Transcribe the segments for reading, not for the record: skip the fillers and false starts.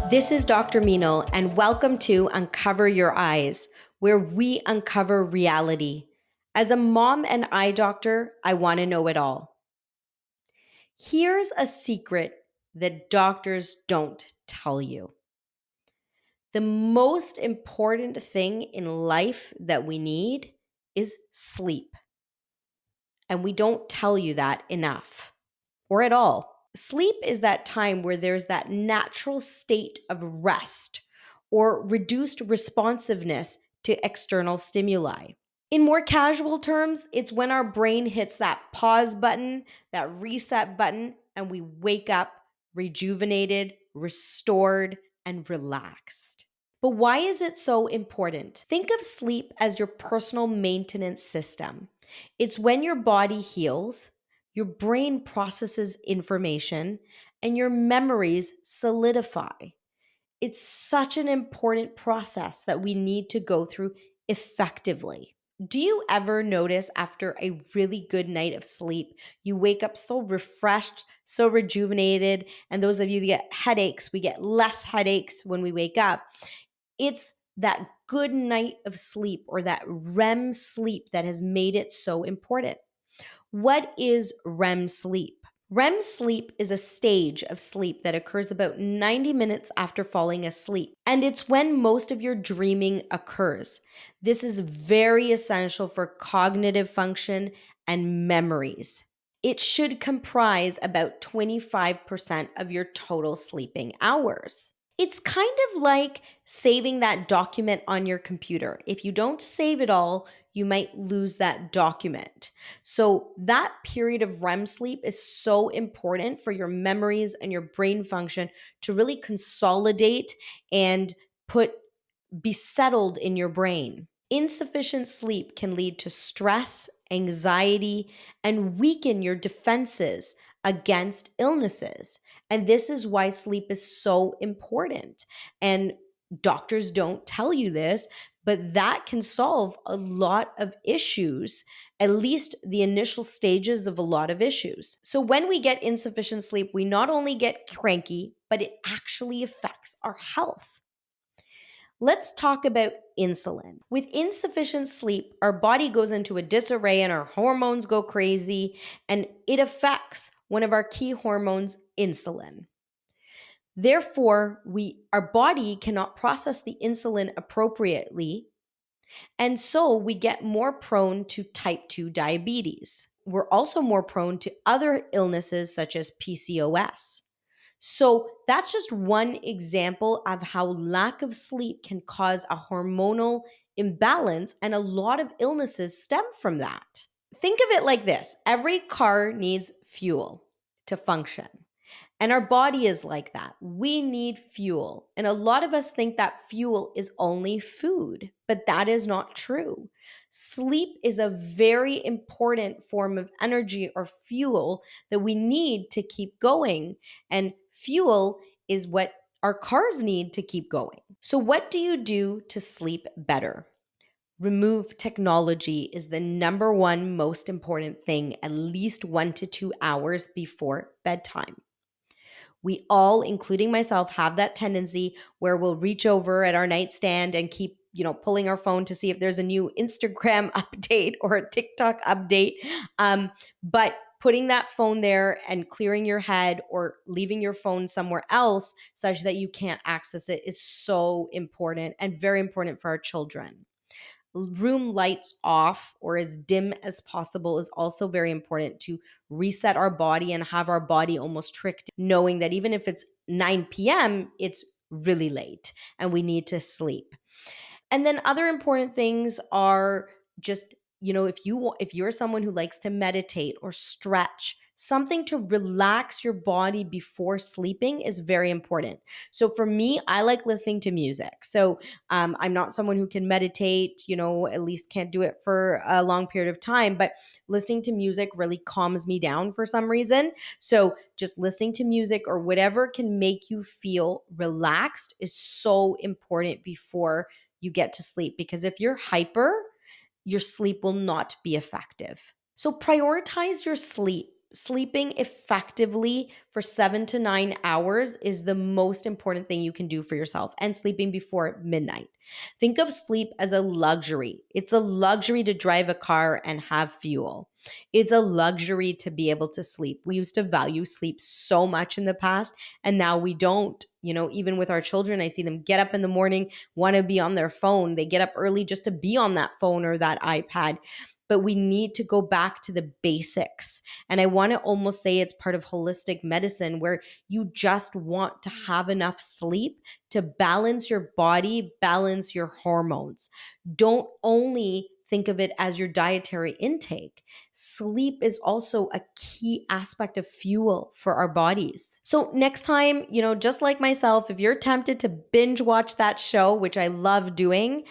This is Dr. Meenal, and welcome to Uncover Your Eyes, where we uncover reality. As a mom and eye doctor, I want to know it all. Here's a secret that doctors don't tell you. The most important thing in life that we need is sleep. And we don't tell you that enough or at all. Sleep is that time where there's that natural state of rest or reduced responsiveness to external stimuli. In more casual terms, it's when our brain hits that pause button, that reset button, and we wake up rejuvenated, restored, and relaxed. But why is it so important? Think of sleep as your personal maintenance system. It's when your body heals, your brain processes information, and your memories solidify. It's such an important process that we need to go through effectively. Do you ever notice after a really good night of sleep, you wake up so refreshed, so rejuvenated? And those of you that get headaches, we get less headaches when we wake up. It's that good night of sleep or that REM sleep that has made it so important. What is REM sleep? REM sleep is a stage of sleep that occurs about 90 minutes after falling asleep, and it's when most of your dreaming occurs. This is very essential for cognitive function and memories. It should comprise about 25% of your total sleeping hours. It's kind of like saving that document on your computer. If you don't save it all, you might lose that document. So, that period of REM sleep is so important for your memories and your brain function to really consolidate and be settled in your brain. Insufficient sleep can lead to stress, anxiety, and weaken your defenses against illnesses. And this is why sleep is so important. And doctors don't tell you this, but that can solve a lot of issues, at least the initial stages of a lot of issues. So when we get insufficient sleep, we not only get cranky, but it actually affects our health. Let's talk about insulin. With insufficient sleep, our body goes into a disarray and our hormones go crazy, and it affects one of our key hormones, insulin. Therefore, our body cannot process the insulin appropriately, and so we get more prone to type 2 diabetes. We're also more prone to other illnesses such as PCOS. So that's just one example of how lack of sleep can cause a hormonal imbalance, and a lot of illnesses stem from that. Think of it like this: every car needs fuel to function. And our body is like that. We need fuel. And a lot of us think that fuel is only food, but that is not true. Sleep is a very important form of energy or fuel that we need to keep going. And fuel is what our cars need to keep going. So, what do you do to sleep better? Remove technology is the number one most important thing, at least 1 to 2 hours before bedtime. We all, including myself, have that tendency where we'll reach over at our nightstand and keep, pulling our phone to see if there's a new Instagram update or a TikTok update. But putting that phone there and clearing your head or leaving your phone somewhere else such that you can't access it is so important and very important for our children. Room lights off or as dim as possible is also very important to reset our body and have our body almost tricked, knowing that even if it's 9 p.m., it's really late and we need to sleep. And then other important things are just, if you're someone who likes to meditate or stretch, something to relax your body before sleeping is very important. So for me, I like listening to music. So I'm not someone who can meditate, at least can't do it for a long period of time, but listening to music really calms me down for some reason. So just listening to music or whatever can make you feel relaxed is so important before you get to sleep, because if you're hyper, your sleep will not be effective. So prioritize your sleep. sleeping effectively for 7 to 9 hours is the most important thing you can do for yourself, and sleeping before midnight. Think of sleep as a luxury. It's a luxury to drive a car and have fuel. It's a luxury to be able to sleep. We used to value sleep so much in the past, and now we don't. Even with our children, I see them get up in the morning, want to be on their phone. They get up early just to be on that phone or that iPad. But we need to go back to the basics. And I want to almost say it's part of holistic medicine, where you just want to have enough sleep to balance your body, balance your hormones. Don't only think of it as your dietary intake. Sleep is also a key aspect of fuel for our bodies. So next time, just like myself, if you're tempted to binge watch that show, which I love doing,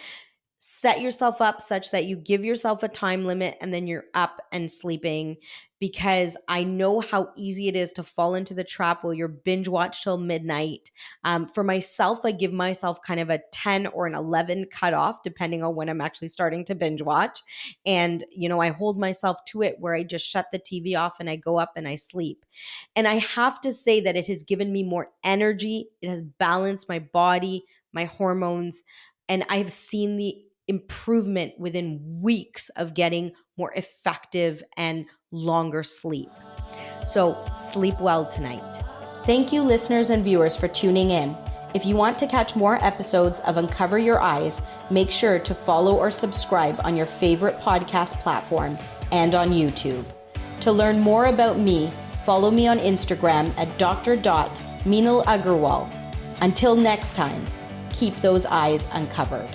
set yourself up such that you give yourself a time limit and then you're up and sleeping, because I know how easy it is to fall into the trap where you're binge watch till midnight. For myself, I give myself kind of a 10 or an 11 cutoff, depending on when I'm actually starting to binge watch. And, I hold myself to it where I just shut the TV off and I go up and I sleep. And I have to say that it has given me more energy. It has balanced my body, my hormones, and I've seen the improvement within weeks of getting more effective and longer sleep. So sleep well tonight. Thank you, listeners and viewers, for tuning in. If you want to catch more episodes of Uncover Your Eyes, make sure to follow or subscribe on your favorite podcast platform and on YouTube. To learn more about me, follow me on Instagram at dr.Meenal Agarwal. Until next time, keep those eyes uncovered.